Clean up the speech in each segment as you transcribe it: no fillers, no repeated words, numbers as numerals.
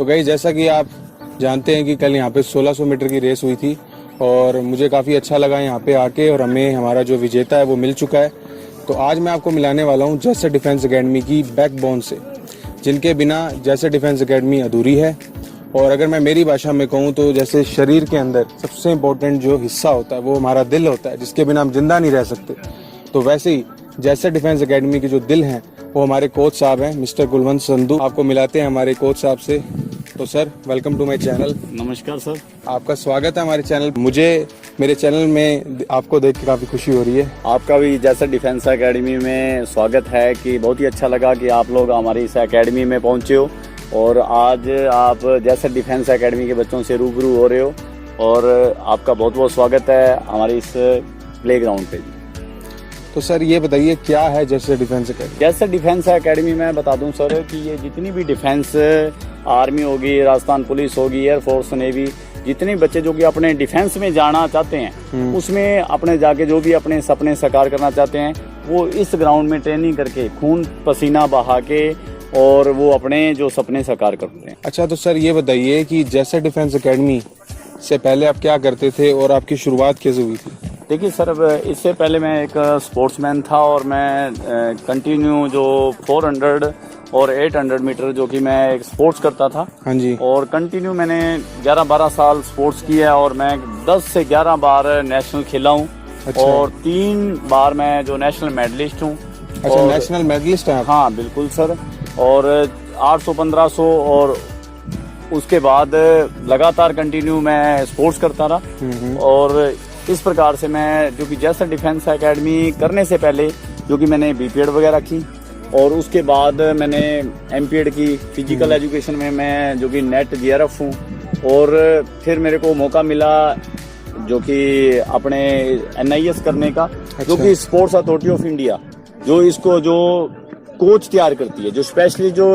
तो गाइस जैसा कि आप जानते हैं कि कल यहाँ पे 1600 मीटर की रेस हुई थी और मुझे काफ़ी अच्छा लगा यहाँ पे आके, और हमें हमारा जो विजेता है वो मिल चुका है। तो आज मैं आपको मिलाने वाला हूँ जैसर डिफेंस एकेडमी की बैकबोन से, जिनके बिना जैसर डिफेंस एकेडमी अधूरी है। और अगर मैं मेरी भाषा में कहूँ तो जैसे शरीर के अंदर सबसे इम्पोर्टेंट जो हिस्सा होता है वो हमारा दिल होता है, जिसके बिना हम जिंदा नहीं रह सकते। तो वैसे ही जैसर डिफेंस एकेडमी के जो दिल हैं वो हमारे कोच साहब हैं, मिस्टर कुलवंत संधू। आपको मिलाते हैं हमारे कोच साहब से। तो sir, welcome to my channel. नमस्कार सर, आपका स्वागत है हमारे चैनल। मुझे मेरे चैनल में आपको देख के काफ़ी खुशी हो रही है। आपका भी जैसर डिफेंस एकेडमी में स्वागत है कि बहुत ही अच्छा लगा कि आप लोग हमारी इस एकेडमी में पहुंचे हो और आज आप जैसर डिफेंस एकेडमी के बच्चों से रूबरू हो रहे हो, और आपका बहुत बहुत स्वागत है हमारे इस प्लेग्राउंड पे। तो सर ये बताइए क्या है जैसर डिफेंस एकेडमी? जैसर डिफेंस एकेडमी में बता दूं सर कि ये जितनी भी डिफेंस, आर्मी होगी, राजस्थान पुलिस होगी, एयरफोर्स, नेवी, जितने बच्चे जो कि अपने डिफेंस में जाना चाहते हैं, उसमें अपने जाके जो भी अपने सपने साकार करना चाहते हैं, वो इस ग्राउंड में ट्रेनिंग करके खून पसीना बहा के और वो अपने जो सपने साकार करते हैं। अच्छा, तो सर ये बताइए कि जैसर डिफेंस एकेडमी से पहले आप क्या करते थे और आपकी शुरुआत कैसे हुई थी? देखिए सर, इससे पहले मैं एक स्पोर्ट्समैन था और मैं कंटिन्यू जो 400 और 800 मीटर जो कि मैं एक स्पोर्ट्स करता था। हाँ जी। और कंटिन्यू मैंने 11-12 साल स्पोर्ट्स किया और मैं 10 से 11 बार नेशनल खेला हूँ। अच्छा। और 3 बार मैं जो नेशनल मेडलिस्ट हूँ। अच्छा, नेशनल मेडलिस्ट हैं आप? हाँ बिल्कुल सर। और 800-1500 और उसके बाद लगातार कंटिन्यू मैं स्पोर्ट्स करता रहा। और इस प्रकार से मैं जो कि जैसर डिफेंस एकेडमी करने से पहले जो कि मैंने बीपीएड वगैरह की, और उसके बाद मैंने एमपीएड की फिजिकल एजुकेशन में, मैं जो कि नेट जीआरएफ हूँ। और फिर मेरे को मौका मिला जो कि अपने एनआईएस करने का। अच्छा। जो कि स्पोर्ट्स अथॉरिटी ऑफ इंडिया जो इसको जो कोच तैयार करती है, जो स्पेशली जो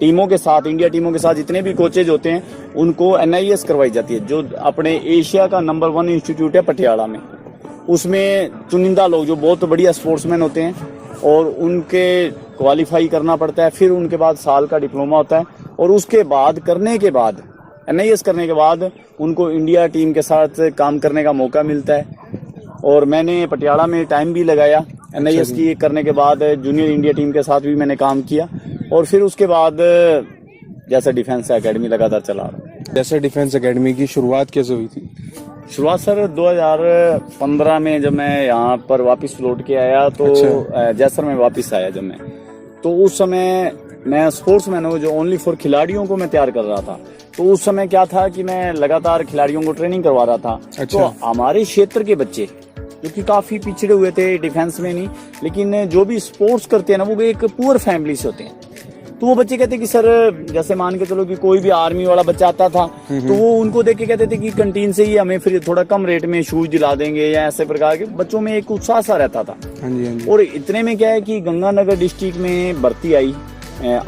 टीमों के साथ, इंडिया टीमों के साथ जितने भी कोचेज होते हैं उनको एनआईएस करवाई जाती है, जो अपने एशिया का नंबर 1 इंस्टीट्यूट है पटियाला में। उसमें चुनिंदा लोग जो बहुत बढ़िया स्पोर्ट्समैन होते हैं और उनके क्वालिफाई करना पड़ता है। फिर उनके बाद साल का डिप्लोमा होता है और उसके बाद करने के बाद एनआईएस करने के बाद उनको इंडिया टीम के साथ काम करने का मौका मिलता है। और मैंने पटियाला में टाइम भी लगाया एनआईएस की करने के बाद। जूनियर इंडिया टीम के साथ भी मैंने काम किया और फिर उसके बाद जैसर डिफेंस एकेडमी लगातार चला रहा। जैसर डिफेंस एकेडमी की शुरुआत कैसे हुई थी? शुरुआत सर 2015 में जब मैं यहाँ पर वापस लौट के आया तो अच्छा। जैसर में वापस आया जब मैं, तो उस समय मैं स्पोर्ट्समैन हूँ जो ओनली फॉर खिलाड़ियों को मैं तैयार कर रहा था। तो उस समय क्या था कि मैं लगातार खिलाड़ियों को ट्रेनिंग करवा रहा था। अच्छा। तो हमारे क्षेत्र के बच्चे जो कि काफी पिछड़े हुए थे डिफेंस में नहीं, लेकिन जो भी स्पोर्ट्स करते हैं ना वो एक पुअर फैमिली से होते हैं। तो वो बच्चे कहते कि सर, जैसे मान के चलो कि कोई भी आर्मी वाला बच्चा आता था तो वो उनको देख के कहते थे कि कैंटीन से ही हमें फिर थोड़ा कम रेट में शूज दिला देंगे, या ऐसे प्रकार के बच्चों में एक उत्साह सा रहता था। हाँ जी, हाँ जी। और इतने में क्या है कि गंगानगर डिस्ट्रिक्ट में भर्ती आई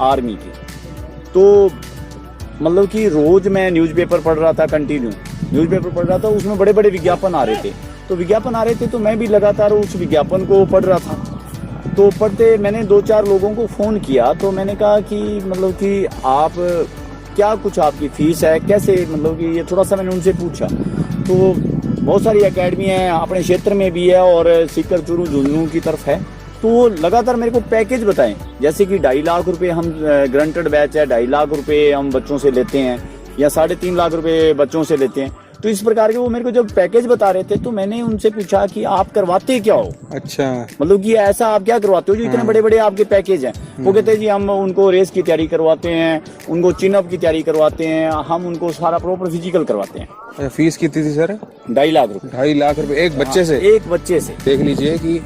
आर्मी की, तो मतलब कि रोज मैं न्यूज़पेपर पढ़ रहा था, कंटिन्यू न्यूज़पेपर पढ़ रहा था। उसमें बड़े बड़े विज्ञापन आ रहे थे, तो विज्ञापन आ रहे थे तो मैं भी लगातार उस विज्ञापन को पढ़ रहा था। तो पढ़ते मैंने 2-4 लोगों को फ़ोन किया, तो मैंने कहा कि मतलब कि आप क्या कुछ आपकी फ़ीस है, कैसे, मतलब कि ये थोड़ा सा मैंने उनसे पूछा। तो बहुत सारी एकेडमी है अपने क्षेत्र में भी है और सीकर चूरू झुंझुनू की तरफ है। तो लगातार मेरे को पैकेज बताएं, जैसे कि 2.5 लाख रुपए हम ग्रंटेड बैच है, 2.5 लाख रुपए हम बच्चों से लेते हैं, या 3.5 लाख रुपए बच्चों से लेते हैं। तो इस प्रकार के वो मेरे को जब पैकेज बता रहे थे तो मैंने उनसे पूछा कि आप करवाते क्या हो? अच्छा, मतलब कि ऐसा आप क्या करवाते हो जो इतने बड़े बड़े आपके पैकेज हैं? वो कहते हैं जी हम उनको रेस की तैयारी करवाते हैं, उनको चिनअप की तैयारी करवाते हैं, हम उनको सारा प्रॉपर फिजिकल करवाते हैं। फीस कितनी थी सर? 2.5 लाख रुपए। 2.5 लाख रुपए एक बच्चे से? एक बच्चे से। देख लीजिए कि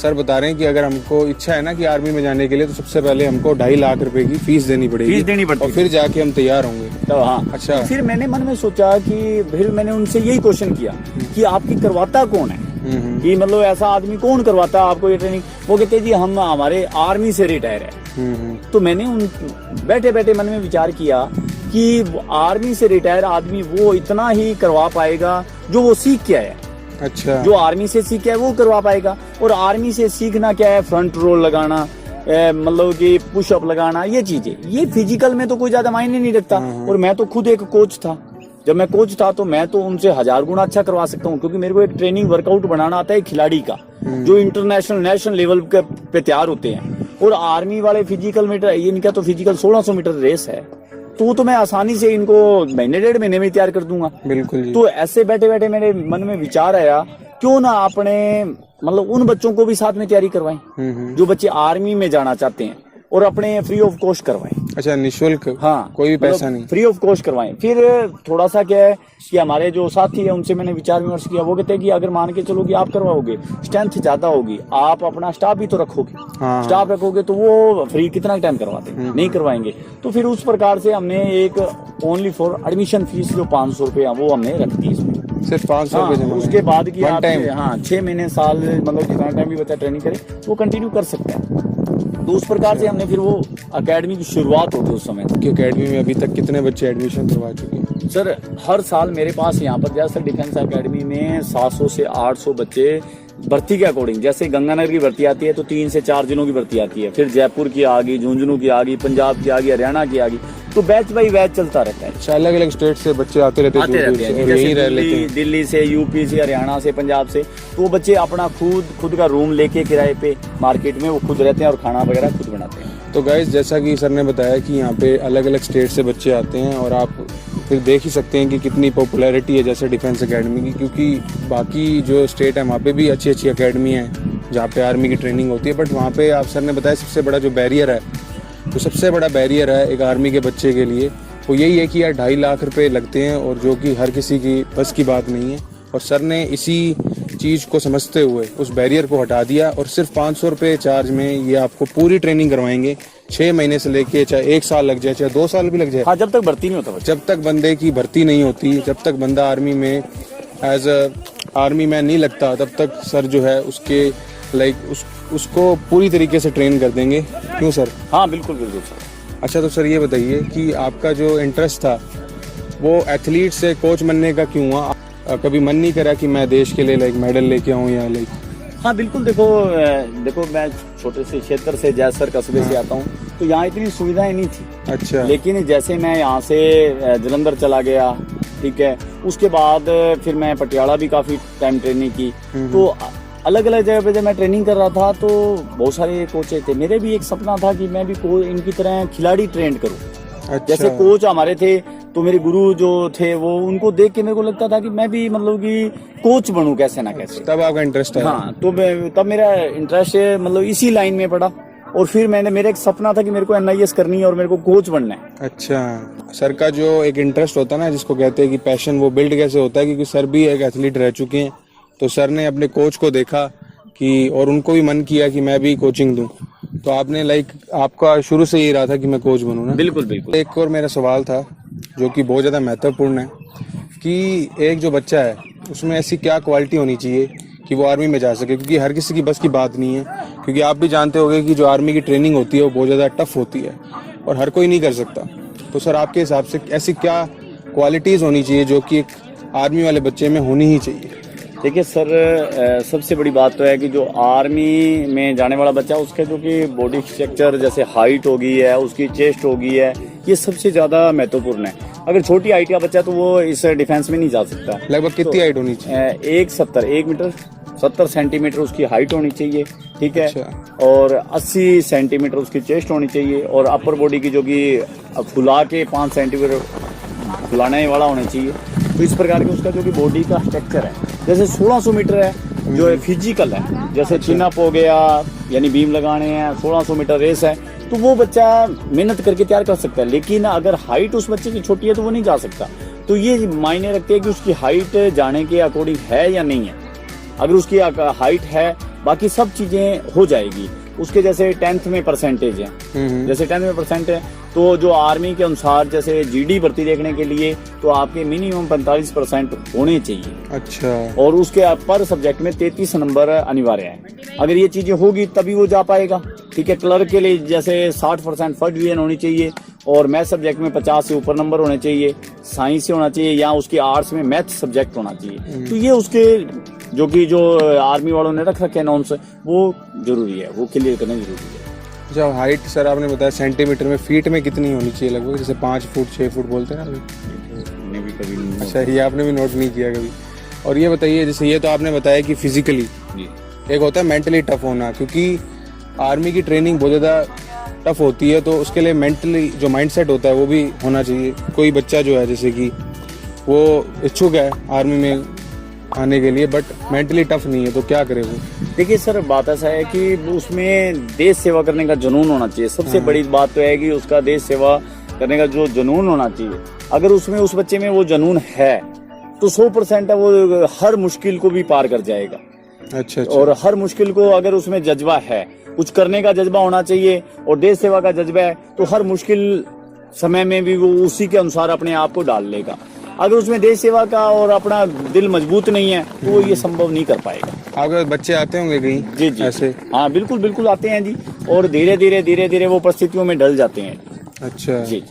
सर बता रहे हैं कि अगर हमको इच्छा है ना कि आर्मी में जाने के लिए, तो सबसे पहले हमको 2.5 लाख रुपए की फीस देनी पड़ेगी और फिर जाके हम तैयार होंगे। तो हाँ, अच्छा। फिर मैंने मन में सोचा कि फिर मैंने उनसे यही क्वेश्चन किया कि आपकी करवाता कौन है, कि मतलब ऐसा आदमी कौन करवाता है आपको ये ट्रेनिंग? वो कहते जी हम हमारे आर्मी से रिटायर है। तो मैंने उन बैठे बैठे मन में विचार किया कि आर्मी से रिटायर आदमी वो इतना ही करवा पाएगा जो वो सीख के आया। अच्छा। जो आर्मी से सीखा है वो करवा पाएगा। और आर्मी से सीखना क्या है? फ्रंट रोल लगाना, मतलब कि पुशअप लगाना, ये चीजें, ये फिजिकल में तो कोई ज्यादा मायने नहीं रखता। और मैं तो खुद एक कोच था, जब मैं कोच था तो मैं तो उनसे 1000 गुना अच्छा करवा सकता हूँ, क्योंकि मेरे को एक ट्रेनिंग वर्कआउट बनाना आता है खिलाड़ी का, जो इंटरनेशनल नेशनल लेवल पे तैयार होते हैं। और आर्मी वाले फिजिकल मीटर, ये इनका तो फिजिकल 1600 मीटर रेस है, तो मैं आसानी से इनको महीने 1.5 महीने में तैयार कर दूंगा। बिल्कुल जी। तो ऐसे बैठे बैठे मेरे मन में विचार आया, क्यों ना अपने मतलब उन बच्चों को भी साथ में तैयारी करवाएं जो बच्चे आर्मी में जाना चाहते हैं, और अपने फ्री ऑफ कॉस्ट करवाएं। अच्छा, निःशुल्क? हाँ, कोई भी पैसा नहीं, फ्री ऑफ कॉस्ट करवाएं। फिर थोड़ा सा क्या है कि हमारे जो साथी है उनसे मैंने विचार विमर्श किया, वो कहते हैं कि अगर मान के चलो कि आप करवाओगे, स्ट्रेंथ ज्यादा होगी, आप अपना स्टाफ भी तो रखोगे, स्टाफ रखोगे तो वो फ्री कितना टाइम करवाते हैं, नहीं करवाएंगे। तो फिर उस प्रकार से हमने एक ओनली फॉर एडमिशन फीस जो 500 रुपया वो हमने रख दी इसमें, सिर्फ 500 रुपये जमा। उसके बाद की आप टाइम? हाँ 6 महीने साल मतलब जितना टाइम भी बच्चा ट्रेनिंग करे वो कंटिन्यू कर सकते हैं। तो उस प्रकार से हमने फिर वो अकेडमी की शुरुआत होगी उस समय। कि अकेडमी में अभी तक कितने बच्चे एडमिशन करवा चुके हैं? सर हर साल मेरे पास यहाँ पर जैसे डिफेंस अकेडमी में 700 से 800 बच्चे भर्ती के अकॉर्डिंग, जैसे गंगानगर की भर्ती आती है तो 3 से 4 जिलों की भर्ती आती है, फिर जयपुर की आ गई, झुंझुनू की आ गई, पंजाब की आ गई, हरियाणा की आ गई, तो बैच बाई बैच चलता रहता है। अच्छा, अलग अलग स्टेट से बच्चे आते रहते हैं और यहीं रह लेते हैं? दिल्ली से, यूपी से, हरियाणा से, पंजाब से। तो वो बच्चे अपना खुद का रूम लेके किराए पे मार्केट में वो खुद रहते हैं और खाना वगैरह खुद बनाते हैं। तो गाइस, जैसा कि सर ने बताया कि यहाँ पे अलग अलग स्टेट से बच्चे आते हैं, और आप फिर देख ही सकते हैं कि कितनी पॉपुलैरिटी है जैसे डिफेंस एकेडमी की, क्योंकि बाकी जो स्टेट है वहाँ पे भी अच्छी अच्छी अकेडमी है जहाँ पे आर्मी की ट्रेनिंग होती है, बट वहाँ पे आप सर ने बताया सबसे बड़ा जो बैरियर है, तो सबसे बड़ा बैरियर है एक आर्मी के बच्चे के लिए वो यही है कि यार 2.5 लाख रुपए लगते हैं, और जो कि हर किसी की बस की बात नहीं है। और सर ने इसी चीज़ को समझते हुए उस बैरियर को हटा दिया, और सिर्फ 500 रुपये चार्ज में ये आपको पूरी ट्रेनिंग करवाएंगे, 6 महीने से लेके चाहे 1 साल लग जाए, चाहे 2 साल भी लग जाए। हाँ, जब तक भर्ती नहीं होता बच्चा। जब तक बंदे की भर्ती नहीं होती, जब तक बंदा आर्मी में एज अ आर्मी मैन नहीं लगता, तब तक सर जो है उसके उसको पूरी तरीके से ट्रेन कर देंगे। क्यों सर? हाँ बिल्कुल बिल्कुल सर। अच्छा, तो सर ये बताइए कि आपका जो इंटरेस्ट था वो एथलीट से कोच बनने का क्यों हुआ? कभी मन नहीं करा कि मैं देश के लिए मेडल लेके आऊँ या हाँ बिल्कुल, देखो मैं छोटे से क्षेत्र से जैसर कस्बे से आता हूँ, तो यहाँ इतनी सुविधाएं नहीं थी। अच्छा। लेकिन जैसे मैं यहाँ से जलंधर चला गया, ठीक है, उसके बाद फिर मैं पटियाला भी काफी टाइम ट्रेनिंग की, तो अलग अलग जगह पे जब मैं ट्रेनिंग कर रहा था तो बहुत सारे कोचेस थे। मेरे भी एक सपना था कि मैं भी इनकी तरह खिलाड़ी ट्रेन करूँ। अच्छा। जैसे कोच हमारे थे तो मेरे गुरु जो थे वो, उनको देख के मेरे को लगता था कि मैं भी मतलब कि कोच बनूं कैसे ना कैसे। तब आपका इंटरेस्ट है? हाँ, तो तब मेरा इंटरेस्ट मतलब इसी लाइन में पड़ा, और फिर मेरा एक सपना था कि मेरे को NIS करनी है और मेरे को कोच बनना है। अच्छा, सर का जो एक इंटरेस्ट होता है ना, जिसको कहते हैं कि पैशन, वो बिल्ड कैसे होता है? क्योंकि सर भी एक एथलीट रह चुके हैं, तो सर ने अपने कोच को देखा कि, और उनको भी मन किया कि मैं भी कोचिंग दूं, तो आपने आपका शुरू से यही रहा था कि मैं कोच बनूं ना? बिल्कुल बिल्कुल। एक और मेरा सवाल था जो कि बहुत ज़्यादा महत्वपूर्ण है, कि एक जो बच्चा है उसमें ऐसी क्या क्वालिटी होनी चाहिए कि वो आर्मी में जा सके? क्योंकि हर किसी की बस की बात नहीं है, क्योंकि आप भी जानते होंगे कि जो आर्मी की ट्रेनिंग होती है वो बहुत ज़्यादा टफ होती है और हर कोई नहीं कर सकता। तो सर आपके हिसाब से ऐसी क्या क्वालिटीज़ होनी चाहिए जो कि एक आर्मी वाले बच्चे में होनी ही चाहिए? देखिए सर, सबसे बड़ी बात तो है कि जो आर्मी में जाने वाला बच्चा, उसका जो कि बॉडी स्ट्रक्चर, जैसे हाइट हो गई है, उसकी चेस्ट हो गई है, ये सबसे ज्यादा महत्वपूर्ण है। अगर छोटी हाइट का बच्चा तो वो इस डिफेंस में नहीं जा सकता। लगभग कितनी हाइट होनी चाहिए? 1 मीटर 70 सेंटीमीटर उसकी हाइट होनी चाहिए, ठीक है। अच्छा। और 80 सेंटीमीटर उसकी चेस्ट होनी चाहिए, और अपर बॉडी की जो कि फुला के 5 सेंटीमीटर फुलाने वाला होना चाहिए। तो इस प्रकार के उसका जो कि बॉडी का स्ट्रक्चर है, जैसे 1600 मीटर है जो है फिजिकल है, जैसे चिन अप हो गया, यानी बीम लगाने हैं, 1600 मीटर रेस है, तो वो बच्चा मेहनत करके तैयार कर सकता है। लेकिन अगर हाइट उस बच्चे की छोटी है तो वो नहीं जा सकता। तो ये मायने रखते हैं कि उसकी हाइट जाने के अकॉर्डिंग है या नहीं है। अगर उसकी हाइट है, बाकी सब चीजें हो जाएगी। उसके जैसे 10th में परसेंटेज है, जैसे 10th में परसेंट है, तो जो आर्मी के अनुसार जैसे GD भर्ती देखने के लिए तो आपके मिनिमम 45% होने चाहिए। अच्छा। और उसके पर सब्जेक्ट में 33 नंबर अनिवार्य है। अगर ये चीजें होगी तभी वो जा पाएगा, ठीक है। क्लर्क के लिए जैसे 60% फर्स्ट डिवीजन होनी चाहिए, और मैथ सब्जेक्ट में 50 से ऊपर नंबर होने चाहिए, साइंस से होना चाहिए, या उसकी आर्ट्स में मैथ सब्जेक्ट होना चाहिए। तो ये उसके जो आर्मी वालों ने रख रखे नॉर्म्स, वो जरूरी है, वो क्लियर करना जरूरी है। अच्छा, हाइट सर आपने बताया सेंटीमीटर में, फीट में कितनी होनी चाहिए लगभग, जैसे 5 फुट 6 फुट बोलते हैं ना अभी? मैंने भी कभी नहीं। अच्छा, ये आपने भी नोट नहीं किया कभी। और ये बताइए, जैसे ये तो आपने बताया कि फिजिकली, एक होता है मेंटली टफ होना, क्योंकि आर्मी की ट्रेनिंग बहुत ज़्यादा टफ होती है, तो उसके लिए मेंटली जो माइंडसेट होता है वो भी होना चाहिए। कोई बच्चा जो है जैसे कि वो इच्छुक है आर्मी में आने के लिए बट मेंटली टफ नहीं है, तो क्या करे वो? देखिए सर, बात ऐसा है कि उसमें देश सेवा करने का जुनून होना चाहिए। सबसे बड़ी बात तो है कि उसका देश सेवा करने का जो जुनून होना चाहिए, अगर उसमें उस बच्चे में वो जुनून है तो 100% है वो हर मुश्किल को भी पार कर जाएगा। अच्छा। और हर मुश्किल को, अगर उसमें जज्बा है, कुछ करने का जज्बा होना चाहिए और देश सेवा का जज्बा है, तो हर मुश्किल समय में भी वो उसी के अनुसार अपने आप को डाल लेगा। अगर उसमें देश सेवा का और अपना दिल मजबूत नहीं है तो वो ये संभव नहीं कर पाएगा। आपके बच्चे आते होंगे कहीं? जी जी ऐसे? हाँ, बिल्कुल बिल्कुल आते हैं जी, और धीरे धीरे वो परिस्थितियों में ढल जाते हैं। अच्छा जी।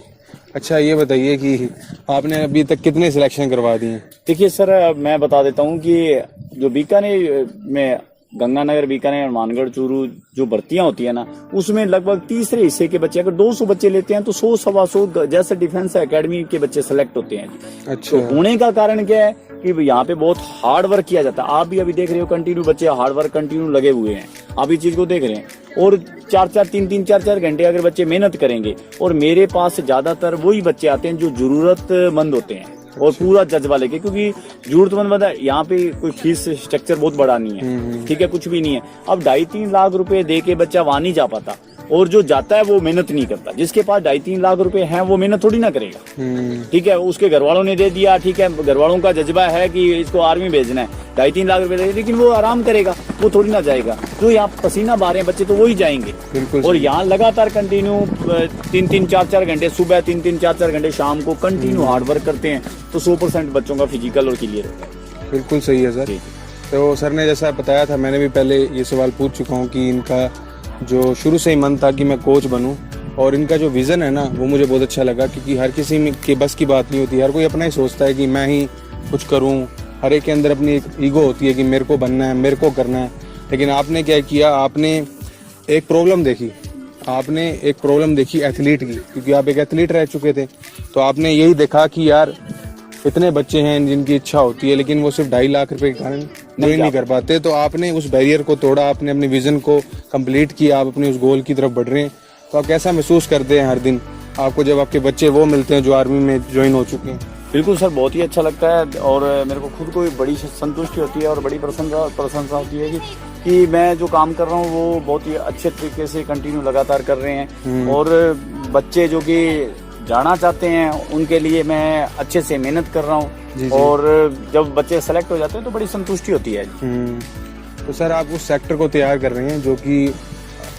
अच्छा, ये बताइए कि आपने अभी तक कितने सिलेक्शन करवा दिए हैं? देखिए सर, मैं बता देता हूँ कि जो बीकानेर में गंगानगर, बीकानेर, मानगढ़, चूरू जो भर्तियां होती है ना, उसमें लगभग तीसरे हिस्से के बच्चे, अगर 200 बच्चे लेते हैं तो 100-125 जैसे डिफेंस एकेडमी के बच्चे सेलेक्ट होते हैं। अच्छा। तो होने का कारण क्या है कि यहाँ पे बहुत हार्ड वर्क किया जाता है। आप भी अभी देख रहे हो, कंटिन्यू बच्चे हार्ड वर्क कंटिन्यू लगे हुए हैं, आप इस चीज को देख रहे हैं। और 4-4 घंटे अगर बच्चे मेहनत करेंगे, और मेरे पास ज्यादातर वही बच्चे आते हैं जो जरूरतमंद होते हैं और पूरा जज्बा लेके, क्योंकि जरूरतमंद बता, यहाँ पे कोई फीस स्ट्रक्चर बहुत बड़ा नहीं है, ठीक है, कुछ भी नहीं है। अब 2.5-3 लाख रुपए दे के बच्चा वहां नहीं जा पाता, और जो जाता है वो मेहनत नहीं करता। जिसके पास 2.5-3 लाख रुपए हैं वो मेहनत थोड़ी ना करेगा, ठीक है। उसके घर वालों ने दे दिया, ठीक है, घर वालों का जज्बा है कि इसको आर्मी भेजना है, 2.5-3 लाख रुपए दे, लेकिन वो आराम करेगा, वो थोड़ी ना जाएगा। जो यहाँ पसीना बहा रहे हैं बच्चे तो वही जाएंगे। और यहाँ लगातार कंटिन्यू 3-3, 4-4 घंटे सुबह, 3-3, 4-4 घंटे शाम को कंटिन्यू हार्ड वर्क करते हैं, तो 100% बच्चों का फिजिकल और क्लियर होता है। बिल्कुल सही है सर। तो सर ने जैसा बताया था, मैंने भी पहले ये सवाल पूछ चुका हूँ कि इनका जो शुरू से ही मन था कि मैं कोच बनूं, और इनका जो विज़न है ना वो मुझे बहुत अच्छा लगा, क्योंकि हर किसी में के बस की बात नहीं होती, हर कोई अपना ही सोचता है कि मैं ही कुछ करूं, हर एक के अंदर अपनी एक ईगो होती है कि मेरे को बनना है, मेरे को करना है। लेकिन आपने क्या किया, आपने एक प्रॉब्लम देखी एथलीट की, क्योंकि आप एक एथलीट रह चुके थे, तो आपने यही देखा कि यार इतने बच्चे हैं जिनकी इच्छा होती है लेकिन वो सिर्फ 2.5 लाख रुपए के कारण नहीं कर पाते, तो आपने उस बैरियर को तोड़ा, आपने अपने विजन को कंप्लीट किया, आप अपने उस गोल की तरफ बढ़ रहे हैं। तो आप कैसा महसूस करते हैं हर दिन आपको जब आपके बच्चे वो मिलते हैं जो आर्मी में ज्वाइन हो चुके हैं? बिल्कुल सर, बहुत ही अच्छा लगता है, और मेरे को खुद को बड़ी संतुष्टि होती है और बड़ी प्रशंसा होती है कि मैं जो काम कर रहा हूँ वो बहुत ही अच्छे तरीके से कंटिन्यू लगातार कर रहे हैं, और बच्चे जो कि जाना चाहते हैं उनके लिए मैं अच्छे से मेहनत कर रहा हूँ, और जब बच्चे सेलेक्ट हो जाते हैं तो बड़ी संतुष्टि होती है। तो सर आप उस सेक्टर को तैयार कर रहे हैं जो कि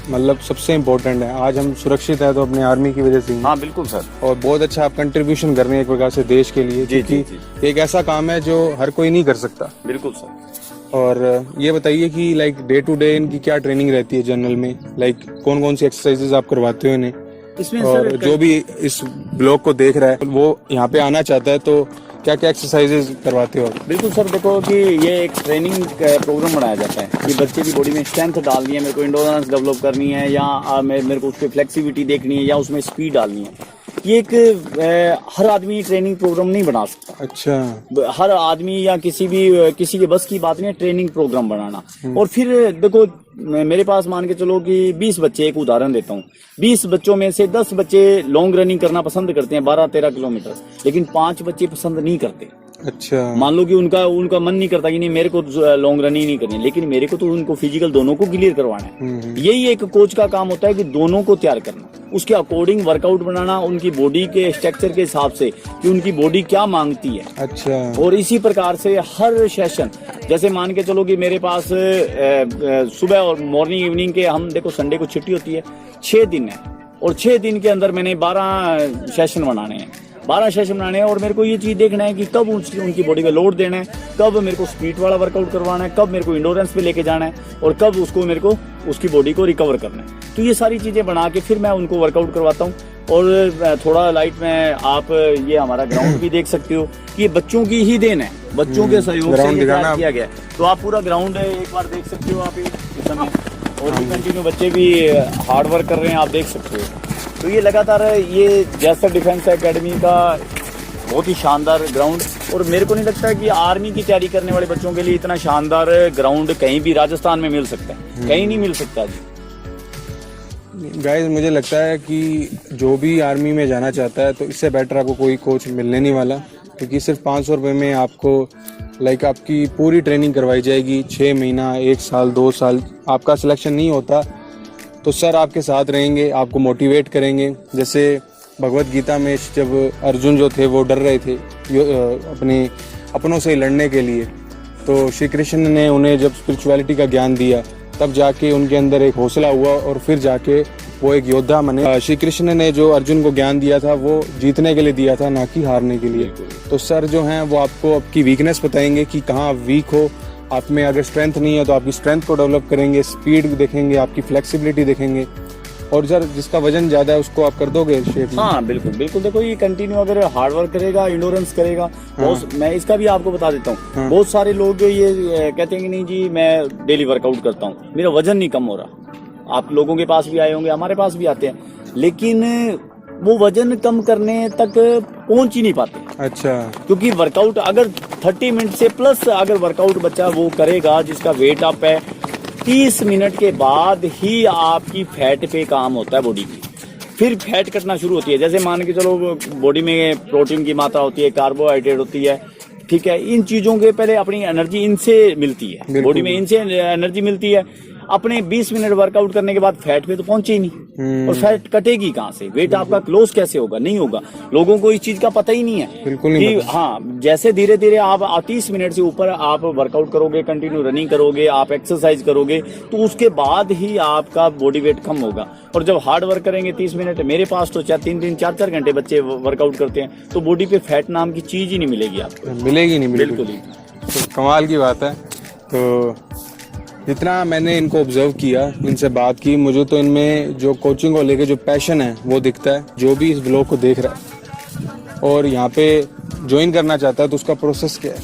मतलब सबसे इम्पोर्टेंट है। आज हम सुरक्षित है तो अपने आर्मी की वजह से ही। हाँ बिल्कुल सर, और बहुत अच्छा आप कंट्रीब्यूशन कर रहे हैं एक प्रकार से देश के लिए, क्योंकि एक ऐसा काम है जो हर कोई नहीं कर सकता। बिल्कुल सर। और ये बताइए कि लाइक डे टू डे इनकी क्या ट्रेनिंग रहती है जनरल में, लाइक कौन कौन सी एक्सरसाइजेज आप करवाते हो इन्हें? इसमें और जो भी इस ब्लॉग को देख रहा है वो यहाँ पे आना चाहता है तो क्या क्या एक्सरसाइजेज करवाते हो? बिल्कुल सर, देखो कि ये एक ट्रेनिंग प्रोग्राम बनाया जाता है कि बच्चे की बॉडी में स्ट्रेंथ डालनी है, मेरे को एंडोरेंस डेवलप करनी है, या मेरे को उसकी फ्लेक्सिबिलिटी देखनी है, या उसमें स्पीड डालनी है। ये एक हर आदमी ट्रेनिंग प्रोग्राम नहीं बना सकता। अच्छा। हर आदमी या किसी के बस की बात नहीं है ट्रेनिंग प्रोग्राम बनाना। और फिर देखो, मेरे पास मान के चलो कि 20 बच्चे, एक उदाहरण देता हूँ, 20 बच्चों में से 10 बच्चे लॉन्ग रनिंग करना पसंद करते हैं, 12-13 किलोमीटर, लेकिन 5 बच्चे पसंद नहीं करते। अच्छा। मान लो कि उनका मन नहीं करता कि नहीं मेरे को लॉन्ग रनिंग नहीं करनी, लेकिन मेरे को तो उनको फिजिकल दोनों को क्लियर करवाना है। यही एक कोच का काम होता है कि दोनों को तैयार करना, उसके अकॉर्डिंग वर्कआउट बनाना, उनकी बॉडी के स्ट्रक्चर के हिसाब से कि उनकी बॉडी क्या मांगती है। अच्छा। और इसी प्रकार से हर सेशन, जैसे मान के चलो कि मेरे पास सुबह और मॉर्निंग इवनिंग के, हम देखो संडे को छुट्टी होती है, 6 दिन है, और 6 दिन के अंदर मैंने 12 सेशन बनाने हैं, 12 सेशन बनाने हैं। और मेरे को ये चीज देखना है कि कब उनकी बॉडी पे लोड देना है, कब मेरे को स्पीड वाला वर्कआउट करवाना है, कब मेरे को इंडोरेंस पे लेके जाना है, और कब मेरे को उसकी बॉडी को रिकवर करना है। तो ये सारी चीजें बना के फिर मैं उनको वर्कआउट करवाता हूँ। और थोड़ा लाइट में आप ये हमारा ग्राउंड भी देख सकते हो कि ये बच्चों की ही देन है, बच्चों के सहयोग से तैयार किया गया है। तो आप पूरा ग्राउंड एक बार देख सकते हो आप इस समय। और भी कंटिन्यू बच्चे भी हार्ड वर्क कर रहे हैं, आप देख सकते हो। तो ये लगातार ये जैसर डिफेंस एकेडमी का बहुत ही शानदार ग्राउंड, और मेरे को नहीं लगता कि आर्मी की तैयारी करने वाले बच्चों के लिए इतना शानदार ग्राउंड कहीं भी राजस्थान में मिल सकता है, कहीं नहीं मिल सकता जी। गाइस मुझे लगता है कि जो भी आर्मी में जाना चाहता है तो इससे बेटर आपको कोई कोच मिलने नहीं वाला, क्योंकि सिर्फ 500 रुपये में आपको आपकी पूरी ट्रेनिंग करवाई जाएगी। 6 महीना, 1 साल, 2 साल आपका सिलेक्शन नहीं होता तो सर आपके साथ रहेंगे, आपको मोटिवेट करेंगे। जैसे भगवत गीता में जब अर्जुन जो थे वो डर रहे थे अपने अपनों से लड़ने के लिए, तो श्री कृष्ण ने उन्हें जब स्पिरिचुअलिटी का ज्ञान दिया तब जाके उनके अंदर एक हौसला हुआ और फिर जाके वो एक योद्धा बने। श्री कृष्ण ने जो अर्जुन को ज्ञान दिया था वो जीतने के लिए दिया था, ना कि हारने के लिए। तो सर जो हैं वो आपको आपकी वीकनेस बताएंगे कि कहाँ आप वीक हो, आप में अगर स्ट्रेंथ नहीं है तो आपकी स्ट्रेंथ को डेवलप करेंगे, स्पीड देखेंगे, आपकी फ्लेक्सिबिलिटी देखेंगे, और सर जिसका वजन ज्यादा है उसको आप कर दोगे शेप में। हाँ बिल्कुल बिल्कुल, देखो ये कंटिन्यू अगर हार्ड वर्क करेगा, इंडोरेंस करेगा। बहुत मैं इसका भी आपको बता देता हूँ, बहुत सारे लोग ये कहते हैं कि नहीं जी मैं डेली वर्कआउट करता हूँ, मेरा वजन नहीं कम हो रहा। आप लोगों के पास भी आए होंगे, हमारे पास भी आते हैं, लेकिन वो वजन कम करने तक पहुंच ही नहीं पाते। अच्छा, क्योंकि वर्कआउट अगर 30 मिनट से प्लस अगर वर्कआउट बच्चा वो करेगा जिसका वेट अप है, 30 मिनट के बाद ही आपकी फैट पे काम होता है बॉडी की, फिर फैट कटना शुरू होती है। जैसे मान के चलो बॉडी में प्रोटीन की मात्रा होती है, कार्बोहाइड्रेट होती है, ठीक है, इन चीजों के पहले अपनी एनर्जी इनसे मिलती है, बॉडी में इनसे एनर्जी मिलती है। अपने 20 मिनट वर्कआउट करने के बाद फैट पे तो पहुंचे ही नहीं, और फैट कटेगी कहाँ से, वेट आपका क्लोज कैसे होगा, नहीं होगा। लोगों को इस चीज का पता ही नहीं है बिल्कुल नहीं कि हाँ जैसे धीरे धीरे आप 30 मिनट से ऊपर आप वर्कआउट करोगे, कंटिन्यू रनिंग करोगे, आप एक्सरसाइज करोगे, तो उसके बाद ही आपका बॉडी वेट कम होगा। और जब हार्ड वर्क करेंगे 30 मिनट, मेरे पास तो 3-3, 4-4 घंटे बच्चे वर्कआउट करते हैं, तो बॉडी पे फैट नाम की चीज ही नहीं मिलेगी आपको, मिलेगी नहीं, बिल्कुल ही। तो कमाल की बात है। तो जितना मैंने इनको ऑब्जर्व किया, इनसे बात की, मुझे तो इनमें जो कोचिंग को लेके जो पैशन है वो दिखता है। जो भी इस ब्लॉग को देख रहा है और यहाँ पे ज्वाइन करना चाहता है तो उसका प्रोसेस क्या है?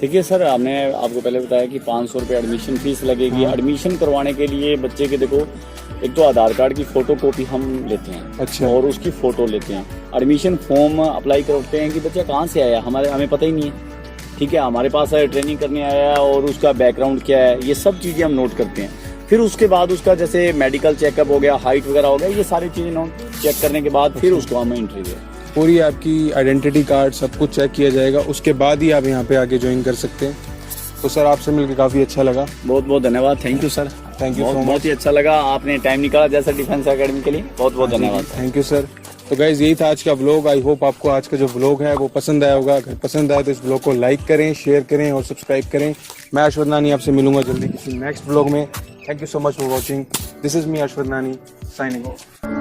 देखिए सर, हमने आपको पहले बताया कि 500 रुपये एडमिशन फीस लगेगी। एडमिशन करवाने के लिए बच्चे के देखो, एक तो आधार कार्ड की फोटो कॉपी हम लेते हैं, अच्छा, और उसकी फोटो लेते हैं। एडमिशन फॉर्म अप्लाई करते हैं कि बच्चा कहाँ से आया, हमें पता ही नहीं है, ठीक है, हमारे पास ट्रेनिंग करने आया और उसका बैकग्राउंड क्या है, ये सब चीजें हम नोट करते हैं। फिर उसके बाद उसका जैसे मेडिकल चेकअप हो गया, हाइट वगैरह हो गया, ये सारी चीजें नोट चेक करने के बाद फिर उसको हमें एंट्री दें। पूरी आपकी आइडेंटिटी कार्ड सब कुछ चेक किया जाएगा, उसके बाद ही आप यहाँ पे आके ज्वाइन कर सकते हैं। तो सर आपसे मिलकर काफी अच्छा लगा, बहुत बहुत धन्यवाद, thank you sir, thank you so much, बहुत ही अच्छा लगा, आपने टाइम निकाला जैसा डिफेंस एकेडमी के लिए, बहुत बहुत धन्यवाद। Thank you sir. तो गाइज यही था आज का व्लॉग। आई होप आपको आज का जो व्लॉग है वो पसंद आया होगा। अगर पसंद आया तो इस व्लॉग को लाइक करें, शेयर करें और सब्सक्राइब करें। मैं अश्वनानी आपसे मिलूंगा जल्दी किसी नेक्स्ट व्लॉग में। Thank you so much for watching. This is me Ashwanani signing of.